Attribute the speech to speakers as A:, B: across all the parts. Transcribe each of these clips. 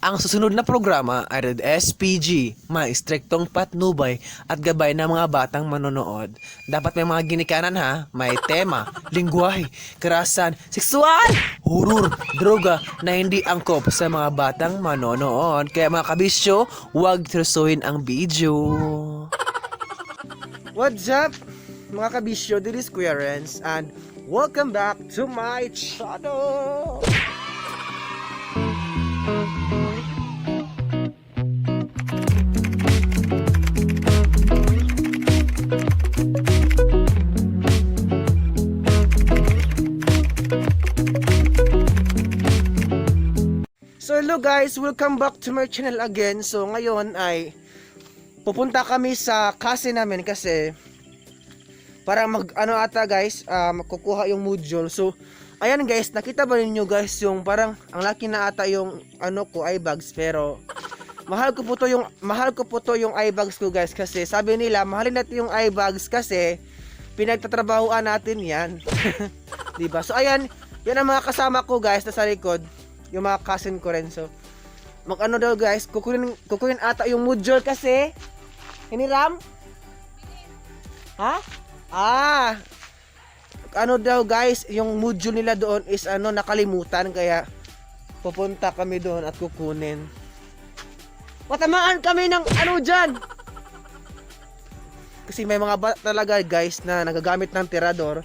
A: Ang susunod na programa ay Red SPG, may striktong patnubay at gabay ng mga batang manonood. Dapat may mga ginikanan ha, may tema, lingwahe, karahasan, sexual, horror, droga na hindi angkop sa mga batang manonood. Kaya mga kabisyo, huwag seryosohin ang video.
B: What's up, mga kabisyo? This is Kuya Renz and welcome back to my channel! So hello guys, welcome back to my channel again. So ngayon ay pupunta kami sa kasi namin kasi para magkukuha yung module. So ayan guys, nakita ba ninyo guys yung parang ang laki na ata yung eye bags, pero mahal ko po to yung eye bags ko guys, kasi sabi nila mahalin natin yung eye bags kasi pinagtatrabahuan natin yan. Diba? So ayan, yan ang mga kasama ko guys na sa likod, yung mga cousin ko rin. So daw guys, kukunin ata yung module kasi hiniram? Ha? Daw guys, yung module nila doon is nakalimutan, kaya pupunta kami doon at kukunin. Patamaan kami ng dyan! Kasi may mga talaga guys na nagagamit ng tirador.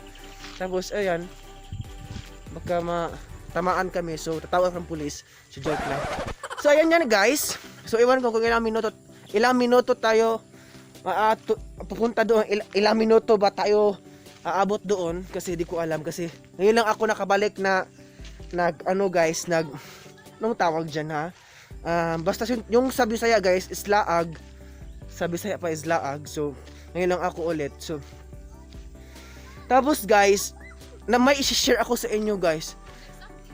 B: Tapos ayan, baka tamaan kami, so tatawag ng pulis. So joke lang. So ayan yan guys. So iwan ko kung ilang minuto tayo pupunta doon, ilang minuto ba tayo aabot doon, kasi di ko alam, kasi ngayon lang ako nakabalik na nung tawag dyan ha. Basta yung sa Bisaya guys is laag. Sa Bisaya pa is laag. So ngayon lang ako ulit. So tapos guys, na may i-share ako sa inyo guys.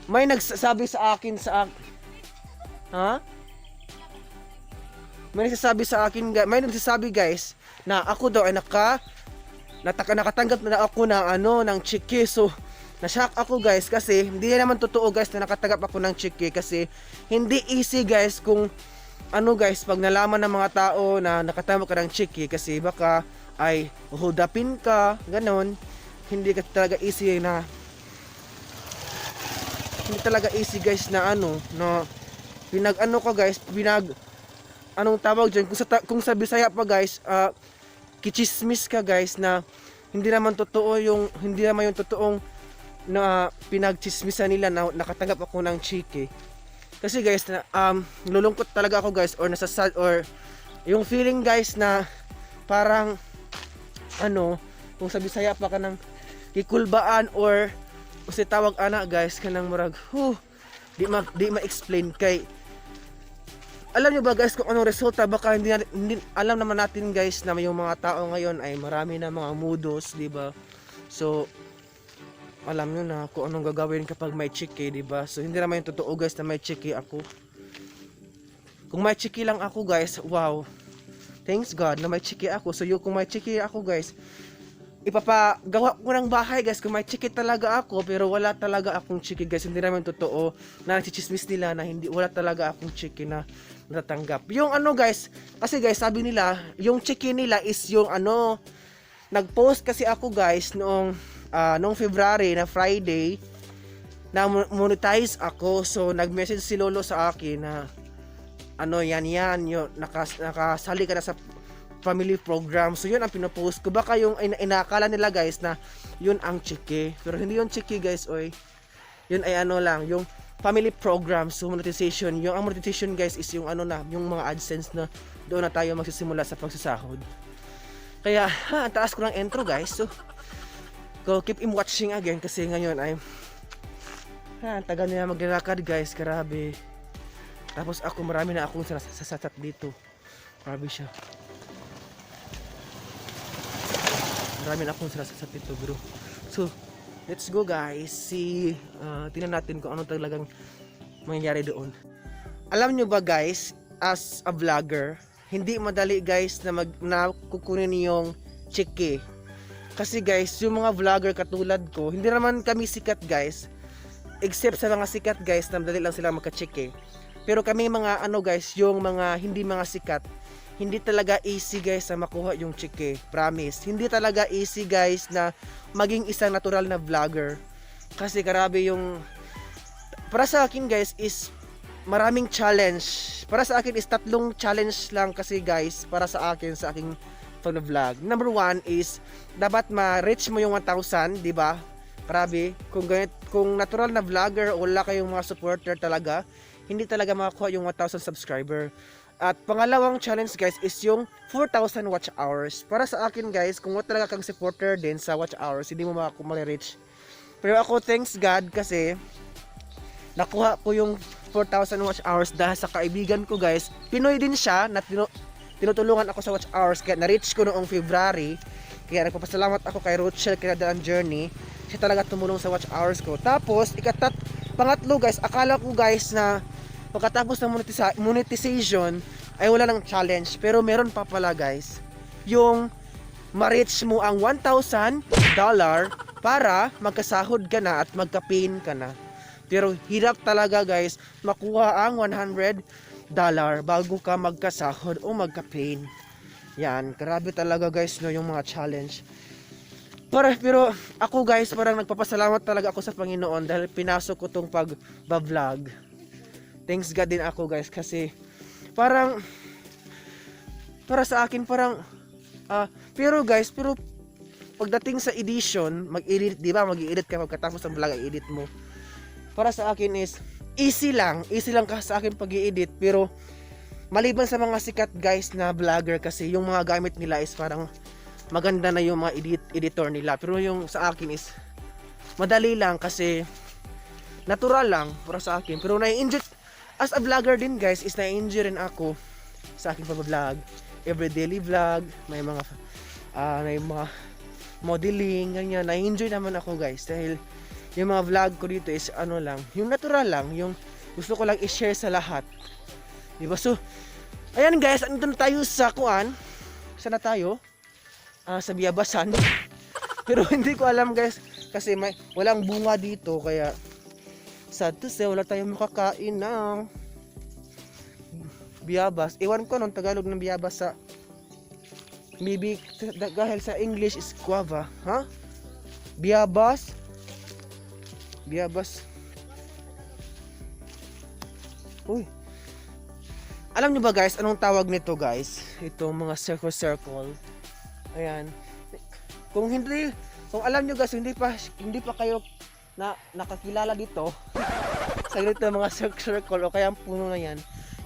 B: May nagsasabi sa akin may nagsasabi guys na ako daw ay nakatanggap na ako ng chiki. So na-shock ako guys, kasi hindi naman totoo guys na nakatanggap ako ng chiki, kasi hindi easy guys kung pag nalaman ng mga tao na nakatanggap ka ng chiki, kasi baka ay hudapin ka, ganon. Hindi talaga easy guys na tawag dyan, kung sa Bisaya pa guys, kichismis ka guys, na hindi naman yung totoong na pinagchismisan nila na nakatanggap ako ng chiki. Kasi guys, nalulungkot talaga ako guys, or nasasad, or yung feeling guys na parang kung sa Bisaya pa ka ng kikulbaan, or kasi tawag guys kanang murag di ma-explain kay. Alam nyo ba guys kung anong resulta? Baka hindi alam naman natin guys na yung mga tao ngayon ay marami na mga mudos, di ba? So alam nyo na kung anong gagawin kapag may chiki, di ba? So hindi naman yung totoo guys na may chiki ako. Kung may chiki lang ako guys, wow, thanks God na may chiki ako. So kung may chiki ako guys, ipapagawa ko ng bahay guys kung may chiki talaga ako, pero wala talaga akong chiki guys. Hindi naman totoo na chichismis nila na wala talaga akong chiki na natatanggap. Yung guys, kasi guys sabi nila yung chiki nila is yung nagpost kasi ako guys noong February na Friday na monetize ako. So nag-message si Lolo sa akin na yan yung nakasali ka na sa family program. So yun ang pinopost ko. Baka yung inakala nila guys na yun ang chiki, pero hindi yung chiki guys, oy. Yun ay lang, yung family program. So monetization, yung ang monetization guys is yung yung mga AdSense na doon na tayo magsisimula sa pagsasahod. Kaya ang taas ko ng intro guys. So go keep watching again, kasi ngayon ay tagal nila maglalakad guys, grabe. Tapos ako marami na akong sasasat dito, grabe siya. Marami na akong sasasat dito bro. So let's go guys, tingnan natin kung ano talagang mangyayari doon. Alam nyo ba guys, as a vlogger, hindi madali guys na kukunin yung chiki. Kasi guys, yung mga vlogger katulad ko, hindi naman kami sikat guys. Except sa mga sikat guys, na madali lang sila magka-chiki. Pero kami mga ano guys, yung mga hindi mga sikat, hindi talaga easy guys na makuha yung chike. Promise. Hindi talaga easy guys na maging isang natural na vlogger. Kasi grabe yung para sa akin guys is maraming challenge. Para sa akin is 3 challenge lang kasi guys para sa akin sa aking vlog. Number 1 is dapat ma-reach mo yung 1,000, di ba? Grabe, kung natural na vlogger o wala kayong mga supporter talaga, hindi talaga makakuha yung 1,000 subscriber. At pangalawang challenge guys is yung 4,000 watch hours. Para sa akin guys, kung wala talaga kang supporter din sa watch hours, hindi mo makakuha-reach. Pero ako thanks God kasi nakuha ko yung 4,000 watch hours dahil sa kaibigan ko guys. Pinoy din siya na tinutulungan ako sa watch hours kaya na-reach ko noong February. Kaya nagpapasalamat ako kay Rochelle Kinadaan Journey. Siya talaga tumulong sa watch hours ko. Tapos pangatlo guys, akala ko guys na pagkatapos ng monetization ay wala nang challenge. Pero meron pa pala guys. Yung ma-reach mo ang $1,000 para magkasahod ka na at magka-pin ka na. Pero hirap talaga guys makuha ang $100 bago ka magkasahod o magka-pin. Yan, grabe talaga guys no yung mga challenge. Pero ako guys parang nagpapasalamat talaga ako sa Panginoon dahil pinasok ko tong pag-vlog. Thanks God din ako guys kasi parang para sa akin parang pero pagdating sa edition, mag-edit, di ba? Mag-edit ka pagkatapos ng vlog, i-edit mo. Para sa akin is easy lang ka sa akin pag-i-edit pero maliban sa mga sikat guys na vlogger kasi yung mga gamit nila is parang maganda na yung mga editor nila pero yung sa akin is madali lang kasi natural lang para sa akin pero na-enjoy as a vlogger din guys is na-enjoy rin ako sa aking pag-vlog every daily vlog may mga modeling ganyan na-enjoy naman ako guys dahil yung mga vlog ko dito is ano lang, yung natural lang, yung gusto ko lang i-share sa lahat. Diba? So, ayan guys, andito na tayo sa kuan. Saan na tayo? Sa Biyabasan. Pero hindi ko alam guys, kasi walang bunga dito, kaya sad to say, wala tayong makakain ng biyabas. Ewan ko nung Tagalog ng biyabas sa maybe dahil sa English is guava. Ha? Biyabas. Uy. Alam nyo ba guys, anong tawag nito guys? Ito mga circle. Ayan. Kung alam nyo guys, hindi pa kayo nakakilala dito sa ganito mga circle o kaya ang puno na yan.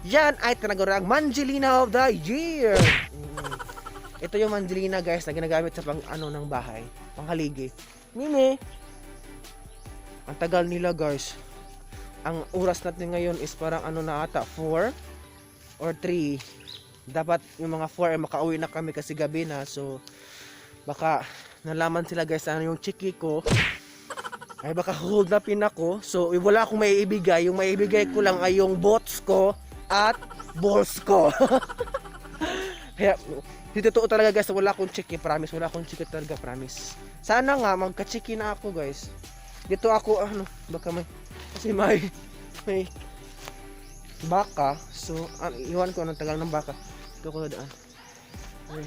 B: Yan ay tinaguriang Mangelina of the Year. Ito yung Mangelina guys na ginagamit sa ng bahay, panghaligi. Mimi. Ang tagal nila guys. Ang oras natin ngayon is parang na ata 4 or 3. Dapat yung mga 4 ay makauwi na kami kasi gabi na. So baka nalaman sila guys yung chiki ko ay baka hold upin ako. So wala akong maiibigay. Yung maiibigay ko lang ay yung bots ko at balls ko. Kaya totoo talaga guys, wala akong chiki, promise. Wala akong chiki talaga, promise. Sana nga magka-chiki na ako guys. Dito ako baka kasi may baka. So iwan ko anong tagal ng baka. Dito ko daan. Ay.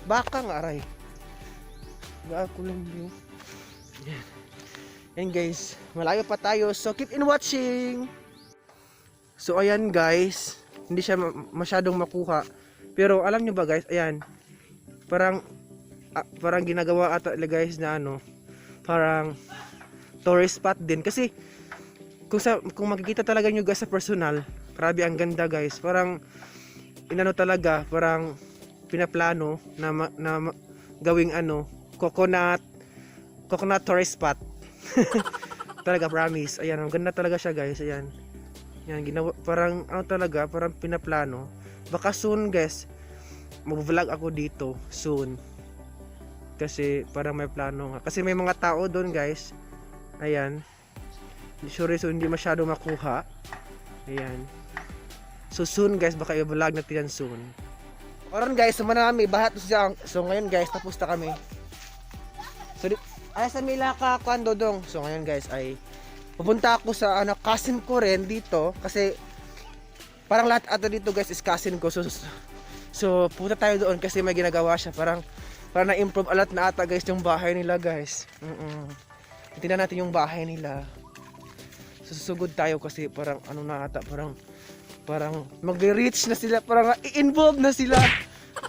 B: Baka nga aray. Gaako lang din. And guys, malayo pa tayo. So keep in watching. So ayan guys, hindi siya masyadong makuha. Pero alam nyo ba guys, ayan. Parang ginagawa ata guys na parang tourist spot din kasi kung makikita talaga nyo guys sa personal, grabe ang ganda guys. Parang talaga, parang pinaplano na gawing coconut tourist spot. Talaga promise. Ayan, ang ganda talaga siya guys. Ayan. Yan ginawa parang talaga, parang pinaplano. Baka soon guys, mag-vlog ako dito soon. Kasi parang may plano nga. Kasi may mga tao doon guys. Ayan. Sorry, so hindi masyado makuha. Ayan. So soon guys, baka i-vlog natin yan soon. Karon guys, manami bahat siya. So ngayon guys, tapos na kami. So ay sa Mila ka kuan dodong. So ngayon guys ay pupunta ako sa cousin ko rin dito kasi parang lahat ato dito guys is cousin ko. So punta tayo doon kasi may ginagawa siya. Parang na-improve alat na ata guys yung bahay nila guys. Tingnan natin yung bahay nila. Susugod tayo kasi parang ano na ata, parang magre-reach na sila, parang i-involve na sila.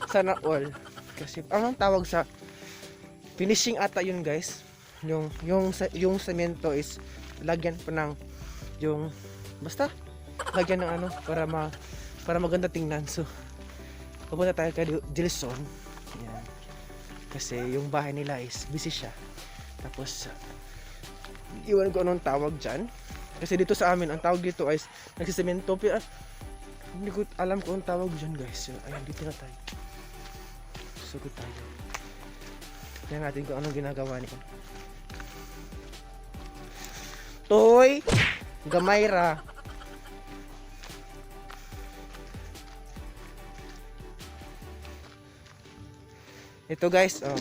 B: Sana all. Kasi ang tawag sa finishing ata yun guys. Yung semento is lagyan pa ng yung basta lagyan ng ano para maganda tingnan. So pupunta tayo kay Dilson. Yan. Kasi yung bahay nila is busy siya. Tapos iwan ko anong tawag dyan. Kasi dito sa amin, ang tawag dito ay nagsisemento. Pero hindi ko alam kung ang tawag dyan guys. So, ayan, dito na tayo. Sugod tayo. Tignan natin kung anong ginagawa niya. Toy! Gamayra! Ito guys, oh.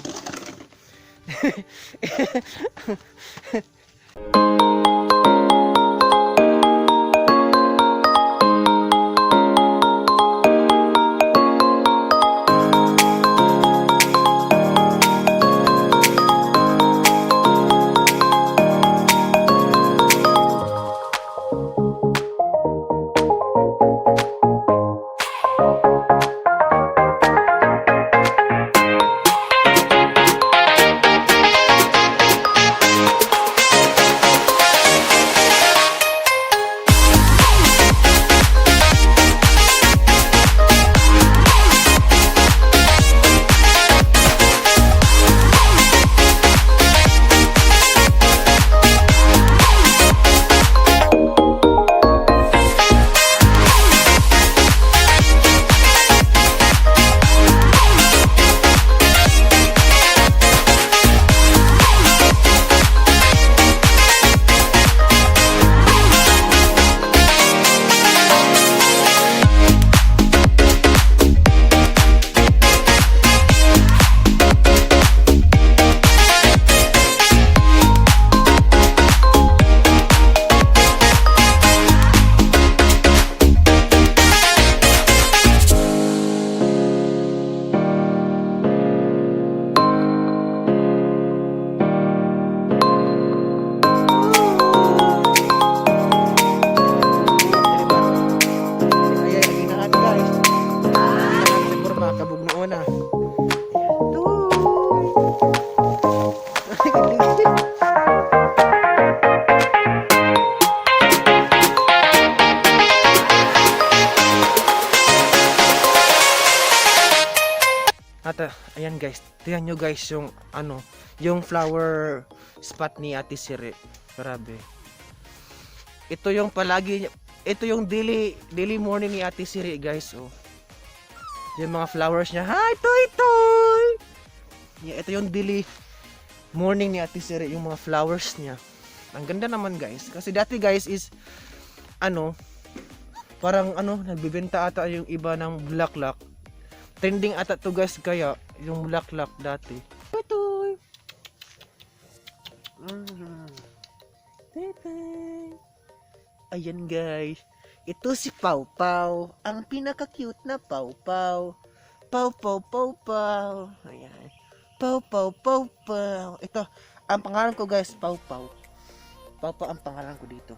B: At ayan guys, tingnan nyo guys yung yung flower spot ni Ate Siri. Grabe. Ito yung daily morning ni Ate Siri guys. Oh. Yung mga flowers niya. Hi, Toy Toy! Yeah, ito yung daily morning ni Ate Siri, yung mga flowers niya. Ang ganda naman guys. Kasi dati guys is parang nagbibenta ata yung iba ng bulaklak. Trending ata to guys kaya yung bulaklak dati. Toy. Ayan guys. Ito si Pau Pau, ang pinaka-cute na Pau Pau. Pau Pau Pau Pau. Ayan. Pau Pau Pau Pau. Ito, ang pangalan ko guys, Pau Pau. Pau Pau ang pangalan ko dito.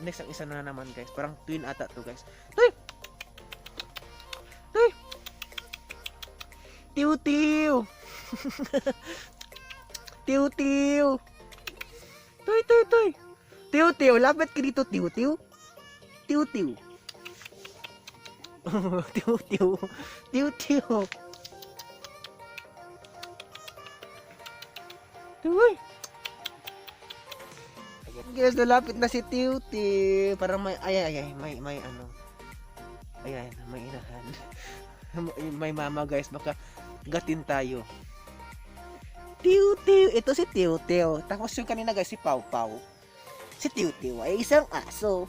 B: Next ang isa na naman guys. Parang twin ata to guys. Toy! Toy! Tiu-tiu! Tiu-tiu! Toy, toy, toy! Tiu-tiu! Lapit ka dito, tiu-tiu! Tiu-tiu! Tiu-tiu! Tiu-tiu! Toy! Guys, nalapit na si Tiu-tiu! Parang may ayan, may inahan. May mama guys, baka gatin tayo. Tiu-tiu, ito si Tiu-tiu. Tapos yung kanina guys, si Pau Pau. Si Tiu-tiu ay isang aso.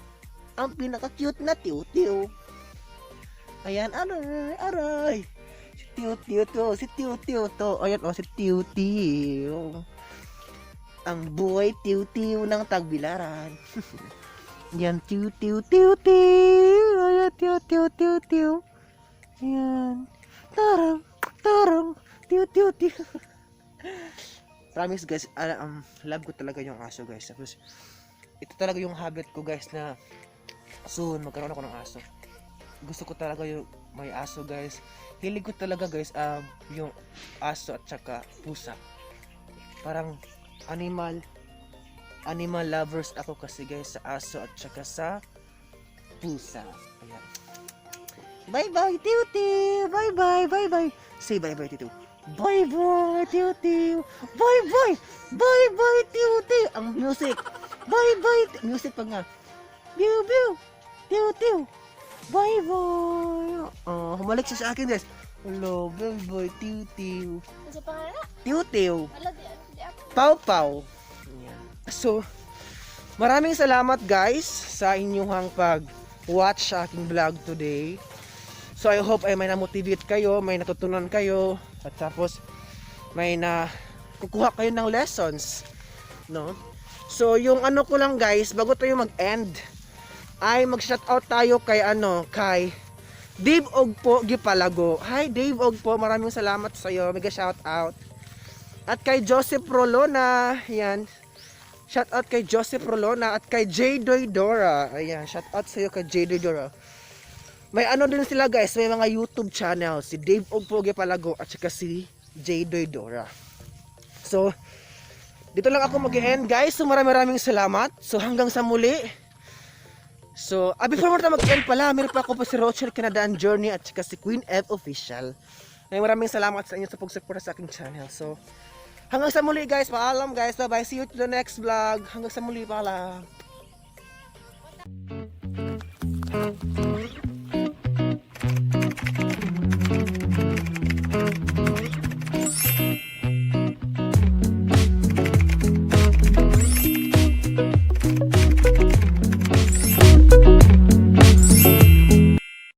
B: Ang pinaka-cute na Tiu-tiu. Ayan, aray. Si Tiu-tiu to, si Tiu-tiu to. Ayan, si Tiu-tiu. ang buhay tiw-tiw ng Tagbilaran. Yan, tiw-tiw-tiw-tiw. Ayan, tiw-tiw-tiw-tiw. Yan. Tarang, tarang, tiw-tiw-tiw. Promise guys, love ko talaga yung aso guys. Tapos, ito talaga yung habit ko guys na soon magkaroon ako ng aso. Gusto ko talaga yung may aso guys. Hilig ko talaga guys yung aso at saka pusa. Parang animal lovers ako kasi guys sa aso at saka sa pusa. Ayan. Bye bye Tiw-Tiw. Bye bye, bye bye. Say bye bye Tiw-Tiw. Bye bye Tiw-Tiw. Bye bye. Bye bye Tiw-Tiw. Ang music. Bye bye. Music pa nga. Biu biu. Tiw-Tiw. Bye bye. Oh, humalik siya sa akin guys. Hello, bye bye Tiw-Tiw.
C: Sa pangalan?
B: Tiw-Tiw.
C: Wala di ako.
B: Pau Pau. Ayan. So, maraming salamat guys sa inyong pag-watch sa aking vlog today. So, I hope ay may na-motivate kayo, may natutunan kayo, at tapos may kukuha kayo ng lessons, no? So, yung ano ko lang guys, bago tayo mag-end, ay mag-shoutout tayo kay Dave Ogpo Gipalago. Hi Dave Ogpo, maraming salamat sa iyo. Mega shoutout. At kay Joseph Rolona, ayan. Shoutout kay Joseph Rolona at kay J. Dora. Ayan, shoutout sa iyo kay J. Dora. May ano din sila guys, may mga YouTube channel, si Dave Ogpo Gipalago at saka si J. Dora. So, dito lang ako mag-end guys. So, maraming salamat. So, hanggang sa muli. So, before mo mag-end pala, meron pa ako si Rochelle Canadaan Journey at saka si Queen F Official. Maraming salamat sa inyo sa pag-support sa aking channel. So, hanggang sa muli guys, paalam guys. Bye-bye. See you to the next vlog. Hanggang sa muli, paalam.